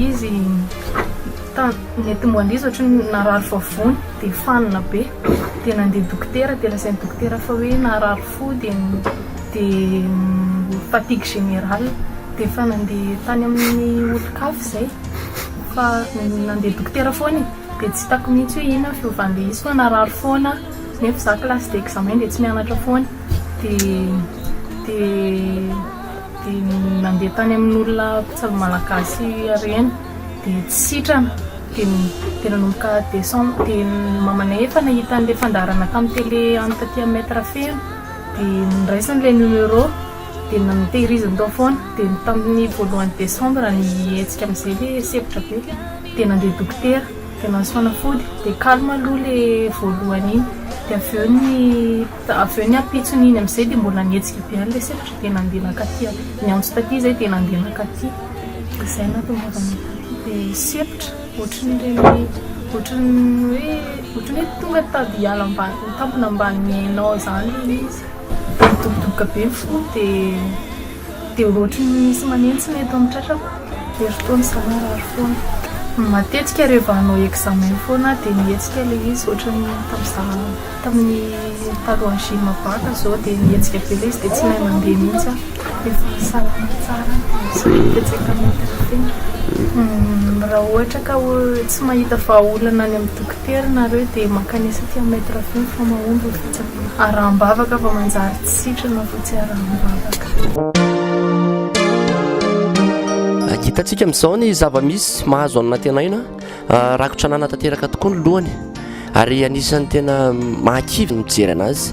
izy mety moa izy ohatry narary vavony dia fanina be dia nandeha dokotera dia lasain'ny dokotera fa hoe narary fo dia fatigue générale dia fa nandeha tany amin'ny olon-kafy izay fa nandeha dokotera foana dia tsy hitako mihitsy hoe inona fiovan'ilay izy fa narary foana nefa za classe d'examen dia tsy mianatra foana dia nandeha tany amin'ny olona mpitsabo malagasy reny dia tsy sitrana dia nanomboka décembre dia mamanay efa nahita an'ilay fandarana tamin'ny télé antaty maître feno dia niraisany numéro dia nantehiriziny tao foana dia tamin'ny voalohan'ny décembre nihetsika amin'izay ilay sepitra be dia nandeha dokotera dia nahazo fanafody dia calme aloha ilay voalohany iny dia aveo ny apitsony iny amin'izay dia mbola nihetsika be an'ilay sepitra dia nandeha nakaty niantso taty izay dia nandeha nakaty dia izay natongaavany dia sepitra ohatran'ny hoe tonga tady hiala ambany tampona ambany hainao zany izy dobodoboka be ny fo dia ohatran'ny misy manentsina eto amin'ny tratrako dia eritony zanarary foana matetika rehefa hanao examen foana dia nihetsika ilay izy ohatran'ny tamin'ny talohan'ny gym baka zao dia nihetsika be ilay izy dia tsy mahay mandeha mihitsy efa salama tsara petsaka metrafena raha ohatra ka tsy mahita vahaolana any amin'ny dokotera nareo dia mankanesa ty amin'ny maître feny fa mahomby fotsiny araham-bavaka fa manjary tsy sitrana fa tsy araham-bavaka. Hitantsika amin'izao ny zava-misy mahazo anatenaina rakotra anana tanteraka tokoa ny lohany ary anisan'ny tena mahakivy ny mijery anazy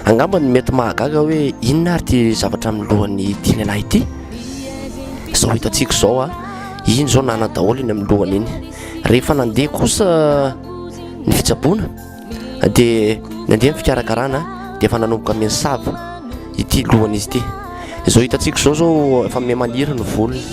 angamba ny mety mahagaga hoe inona ary ty zavatra amin'ny lohany ity lehilahy ity izao hitantsika izao iny zao nana daholo iny amin'ny lohany iny rehefa nandeha kosa ny fitsaboana dia nandeha ny fikarakarana dia efa nanomboka miensava ity lohany izy ity izao hitantsika zao efa memaniry ny volony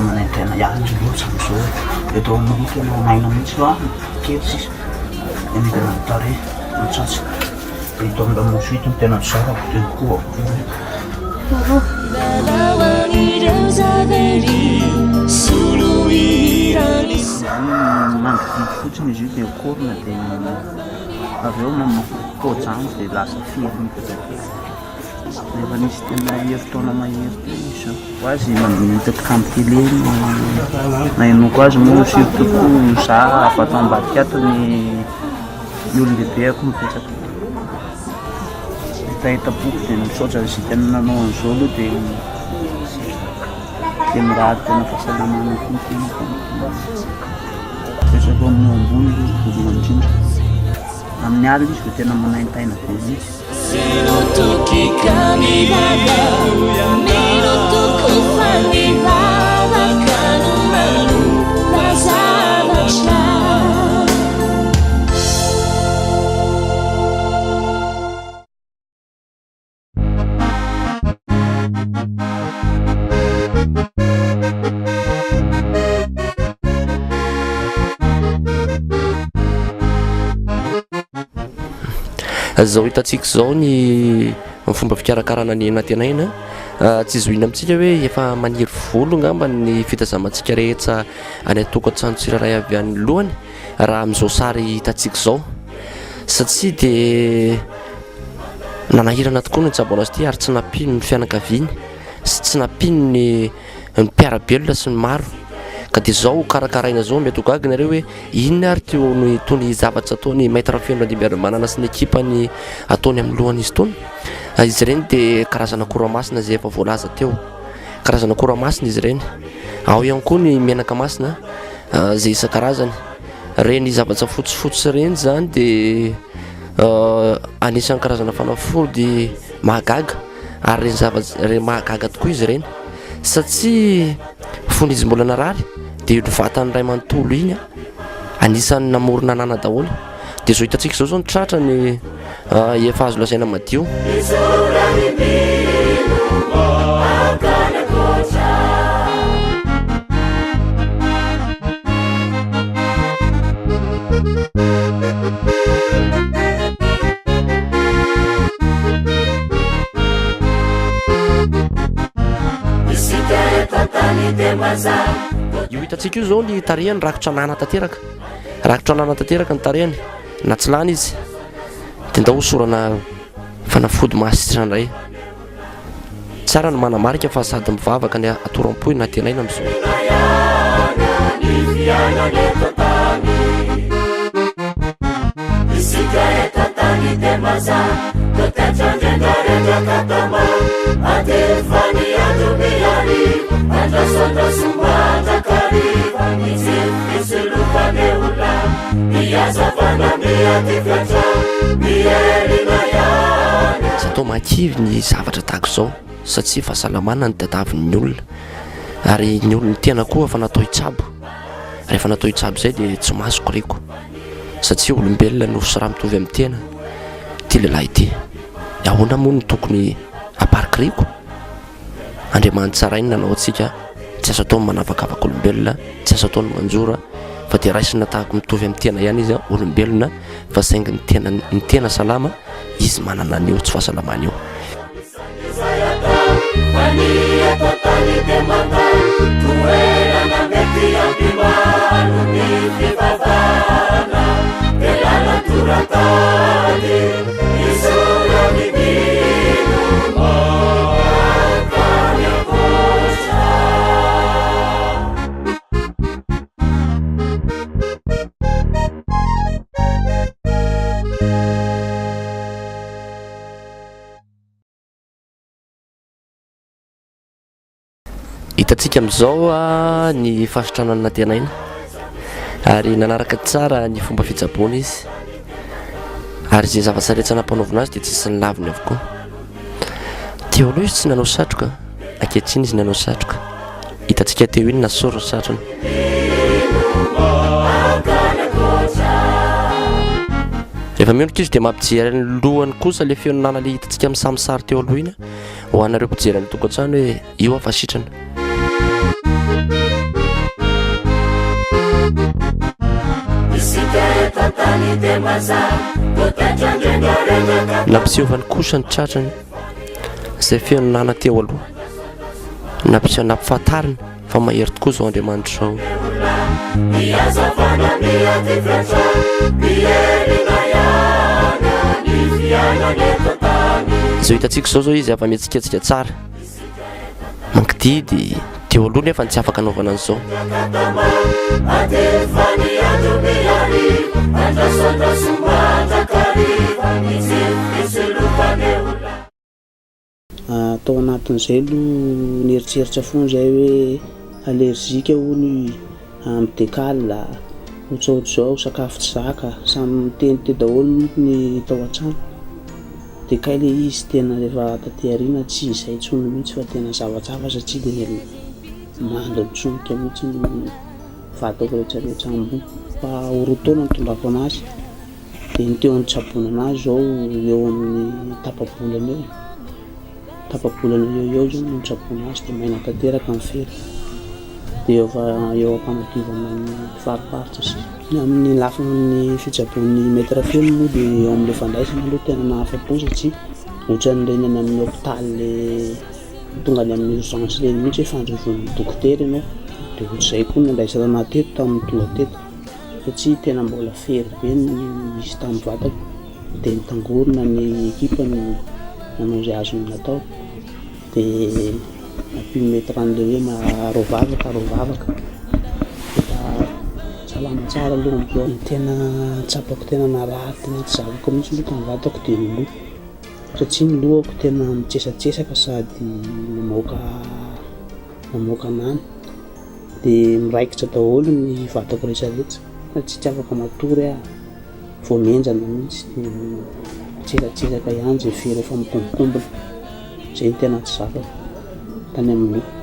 manentena ihany loatra amin'izao eto amin'ny tena maina mihitsy kely sisa enetena tare mitsatsy dia eto amin'ny lamosuity ny tena tsara dia koa mangididy fotsiny izy io dia korona dia avy eo mamapojano dia lasa firy mipetraka rehefa nisy tena heritaona mahery izy ho azy manitapika amin'ny télé na enoko azy moa surtout za afato ambadika ato ny olon-dehibe ako mipetraka tahita-poko dia misaotra izay tena nanao an'izao aloha dia mirahady tena fahasalamana koa tena pesako amin'ny ambony voalohany indrindra amin'ny alina izy dia tena manaintaina be mihitsy zao hitantsika zao ny fomba fikarakarana ny natenaina tsy zoina amintsika hoe efa maniry volo ngamba ny fitazamantsika rehetra any atokantrano tsirairay avy any lohany raha amin'izao sary hitantsika zao satria dia nanahirana tokoa ny tsaboana azy ity ary tsy nampino ny fianakaviany sy tsy nampino ny mpiarabelona sy ny maro ka dia zao karakaraina zao mety ho gaga nareo hoe inona ary teo ny tony zavatra ataony maître feno manana sy ny ekipany ataony amin'ny lohany izy tony izy ireny dia karazana koramasina zay efa voalaza teo karazana koramasina izy ireny ao ihany koa ny menaka masina zay isan-karazany reny zavatra fotsifotsy reny zany dia anisan'ny karazana fanafody mahagaga ary reny mahagaga tokoa izy ireny satria fony izy mbola narary dia io vatany ray manontolo iny anisan'ny namorona anana daholo dia zao hitantsika zao ny tratra ny efa azo lasaina madio io hitantsika io zao ny tarehany rakotra anana tanteraka ny tarehany na tsy lany izy dia ndao sorana fanafody mahasitrana indray tsara ny manamarika fa sady mivavaka ny atoram-poy na tenaina amin'izao sy atao makivy ny zavatra tahaka izao satria fahasalamana ny dadaviny olona ary ny olona tena koa fa natao hitsabo rehefa natao hitsabo izay dia tsy masoko reko satria olombelona no sy raha mitovy amin'ny tena ty lehilahy ity ahoana moa ny tokony aparikiriko Andriamanitra tsarainy nanao antsika tsy azo atao manavakavaka olombelona tsy azo atao ny manjora fa dia raisina tahaka mitovy amin'ny tena ihany izy olombelona fa saingy ny tena salama izy manana an'io tsy fahasalamana io hitantsika amin'izao ny fahasitranana tenaina ary nanaraka tsara ny fomba fitsaboana izy ary zay zava-tsaretsana nampanaovina azy dia tsisy ny laviny avokoa teo aloha izy tsy nanao satroka ankehitriny izy nanao satroka hitantsika teo iny nasoro ny satrony rehefa miondoka izy dia mampijery ny lohany kosa le feon'ny nana le hitantsika amin'ny samisary teo aloha iny ho anareo mpijery ny tokantrano hoe io afa sitrana nampisehovan'ny kosa ny tratrany izay feon'ny nana teo aloha nampifatariny fa mahery tokoa zao Andriamanitra zao izao hitantsika zao izy avy mihetsiketsika tsara mankididy teo aloha nefa tsy afaka anaovana an'izao atao anatin'izay aloha nieritseritra foana zay hoe alerzika hono amidekala ohatsaohatr'izao sakafo tsy zaka samy miteniteny daholo ny tao an-trano dia kay le izy tena rehefa taty-ariana tsy izay tsony mihitsy fa tena zavatra satria dia mandro mitsonika mihitsy ny vatako rehetrarehetra ambony fa orotaona nitondrako anazy dia ny teo ny tsaboana anazy zao eo amin'ny tapabolana eo zao no tsaboana azy dia maina tanteraka amin'ny fery dia eo ampanadiovana ny fariparitra sy amin'ny lafin'ny fitsaboan'ny metra feno moa dia eo amin'ilay fandraisana aloha tena nahafapo satria ohatran'ireny any amin'ny hôpitaly le tonga any amin'ny urgence reny mihitsy hoe fandrovon'ny dokotera ianao dia ohatr'izay koa nandraisana anahy teto tamin'ny tonga teto satria tena mbola fery be izy tamin'ny vatako dia nitangorona ny ekipa ny nanao izay azony natao dia nampimetry an'ilay hoe marovavaka dia salama tsara aloha amin'izao ny tena tsapako tena narary tena tsy zavako mihitsy loha tamin'ny vatako dia ny loha satria ny lohako tena mitsesatsesaka sady namoaka nany dia miraikitra daholo ny vatako rehetrarehetra satria tsy afaka matory vao menjana mihitsy dia mitsesatsesaka ihany zay fery efa mikombokombona izay ny tena tsy zavako tany amin'ny loha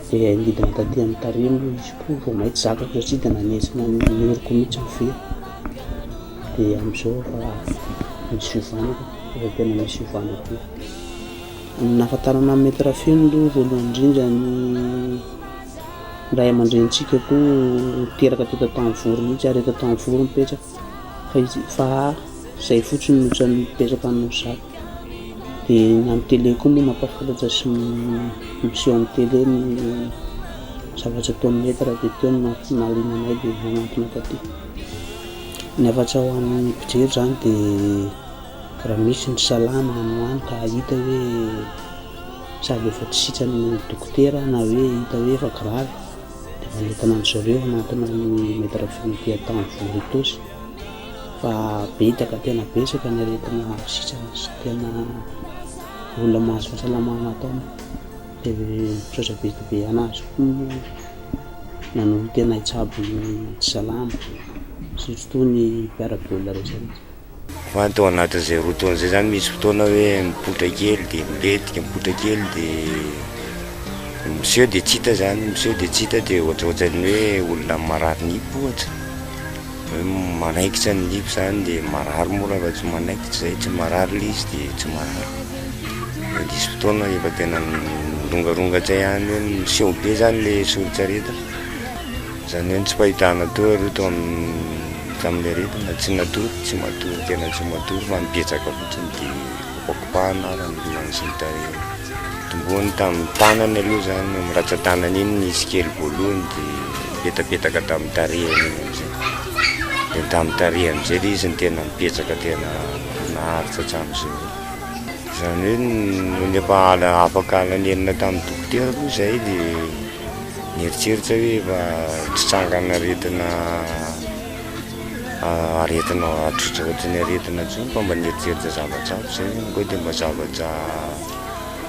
dia nidina taty amin'ny tarehy moa izy koa vao mahitsy zakako satria dia nanesina ny oriko mihitsy ny fery dia amin'izao fa misy fiovanako efa tena misy fiovanako nahafantarana amin'ny metra feno aloha voalohany indrindra ny ray aman-drenitsika koa teraka teto Tanvoro mihitsy ary eto Tanvoro mipetraka fa zay fotsiny notrany mipetraka amin'ny zako dia ny amin'ny télé koa moa mampafantatra sy miseho amin'ny télé ny zavatra ataon'ny maître dia teo no nahaliana anay dia nanantona taty. Ny afatra ho an'ny mpijery zany dia raha misy ny salama no any ka hita hoe sady efa tsy sitrany dokotera na hoe hita hoe efa grave dia manentana an zareo anatona ny maître finité atao vory tosy fa betaka tena betsaka ny aretina sitrana sy tena olona mahazo fahasalamana ataony dia misaotra be anazy koa nanolo tena hitsabo ny tsy salama surtout ny mpiara-bolina rehetra. Atao anatin'izay roa taona izay zany misy fotoana hoe mipotra kely dia miletika mipotra kely dia miseho dia tsy hita zany miseho dia tsy hita dia ohatraohatran'ny hoe olona marary nipo ohatra hoe manaikitra ny nipo zany dia marary mora fa tsy manaikitra zay tsy marary ilay izy dia tsy marary. Misy fotoana efa tena rongarongatra ihany hoe miseho be zany ilay soritsaretina zany hoe tsy fahitana toa aloha tao tamin'ilay retina tsy natory tsy matory tena tsy matory fa mipetraka fotsiny dia kopakopahana raha ny lolany sy ny tarehy tomboany tamin'ny tanany aloha zany miratsan-tanany iny nisy kely voalohany dia petapetaka tamin'ny tarehany iny amizay dia tamin'ny tarehy amizay ilay izy ny tena mipetraka tena naharitra hatramin'izay zany hoe ny efa afaka alanenina tamin'ny dokotera koa izay dia nieritseritra hoe efa tsy tsangana aretina atrotra ohatrany aretina tsony fa mba nieritseritra zavatra aby zay koa dia mba zavatra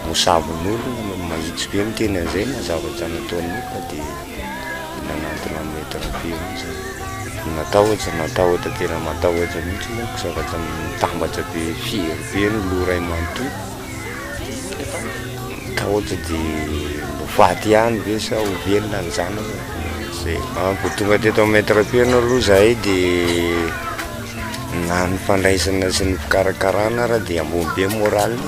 mosavon'olo mahitsy be miteny an'izay na zavatra nataony fa dia nanantona amin'ny terapia zay natao ohatra tena matahotra mihitsy moa zavatra mitambatra be firy be ny loray manontolo matahotra dia faty ihany ve sa ho velona ny zanaka zay vao tonga teto amin'ny terapia aloha zahay dia na ny fandraisana sy ny fikarakarana raha dia ambony be morale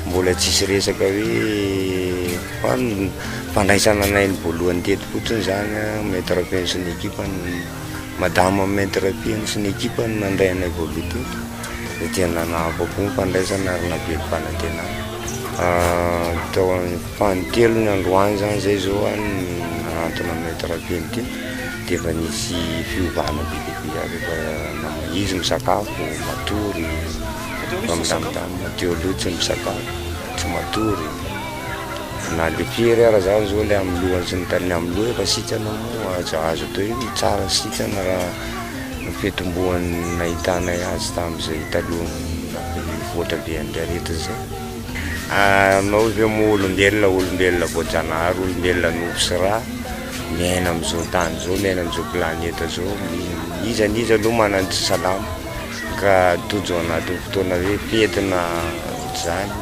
mbola tsisy resaka hoe fa ny fandraisana anay ny voalohany teto fotsiny zany maître Pien sy ny équipeny madame maître Pien sy ny équipeny mandray anay voaloha teto dia tena nahafako ny fandraisana ary nabe fanantenana tao fantelo ny androany zany zay zao nanantona maître Pien teto dia efa nisy fiovana bibibia rehefa izy misakafo matory fa milamindamina teo aloha tsy misakafo tsy matory na le firy ara zany zao le amin'ny lohany sy ny taniny amin'ny loha efa sitrana moa azo atao hoe tsara sitrana raha fetombohany nahitanay azy tamin'izay taloha voatra be an'ilay arety zay anao ve moa olombelona voajanahary olombelona novo sy raha miaina amin'izao tany zao miaina amin'izao planeta zao izy aloha manana tsy salama ka tojo anatin'ny fotoana hoe fetina zany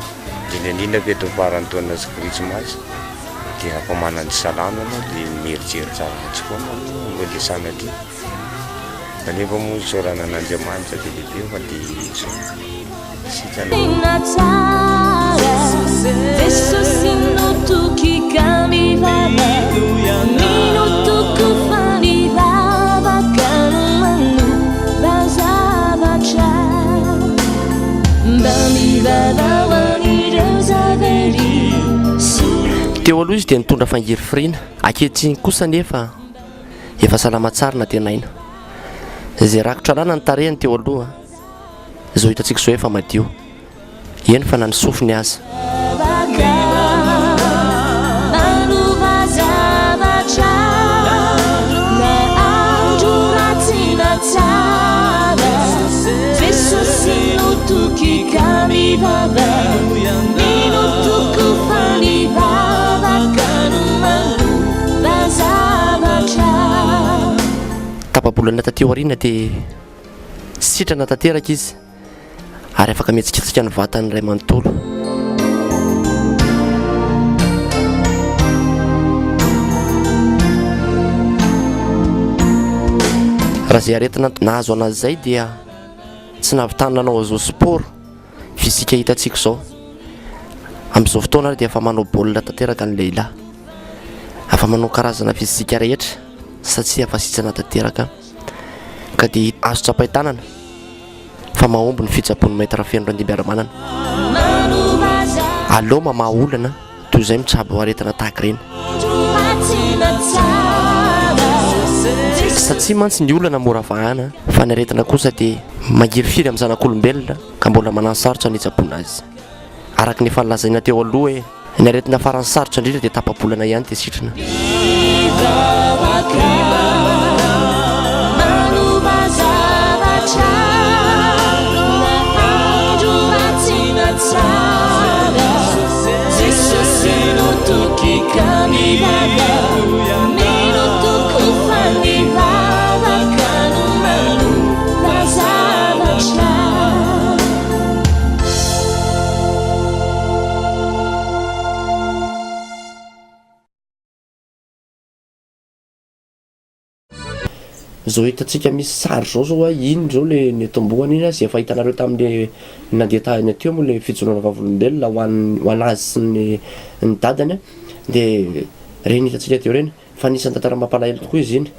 indrindra fety farany taona sy krismasy dia afa manana tsy salama anao dia mierijery tsara tsy foana mbola dia sanaty kanefa moa isaorana an'Andriamanitra dia lehibe fa dia sitrana teo aloha izy dia nitondra fangiry firina ankehitriny kosa nefa efa salama tsara na tenaina izay rakotra lana ny tarehany teo aloha izao hitantsika izao efa madio eny fa nany sofiny azy tapabolana tateo arina dia sitrana tanteraka izy ary afaka mihetsiketsika ny vatany ray manontolo raha zay aretina nahazo anazy zay dia tsy nahavitany nanao azao sport fizika hitantsika izao amin'izao fotoana ary dia afa manao baolina tanteraka ny lehilahy afa manao karazana fizika rehetra satria afa sitrana tanteraka ka dia azo tsapaitanana fa mahomby ny fitsapon'ny maître feno randibiaramanana aleo mamaha olana toy izay mitsabo aretina tahaka ireny satria mantsy ny olana mora vahana fa ny aretina kosa dia magirifiry amin'ny zanak'olombelona ka mbola manano sarotra ny hitsaboana azy araka ny fanlazaina teo aloha hoe ny aretina farany sarotra indrindra dia tapabolana ihany dia sitrana zao hitantsika misy sary zao a iny zao le ny tombohany iny zay efa hitanareo tamin'le nandeha tahany ateo moa le fijonona vavolombelona ho anazy sy ny dadany dia reny hitantsika teo reny fa nisan'ny tantara mampalahelo tokoa izy iny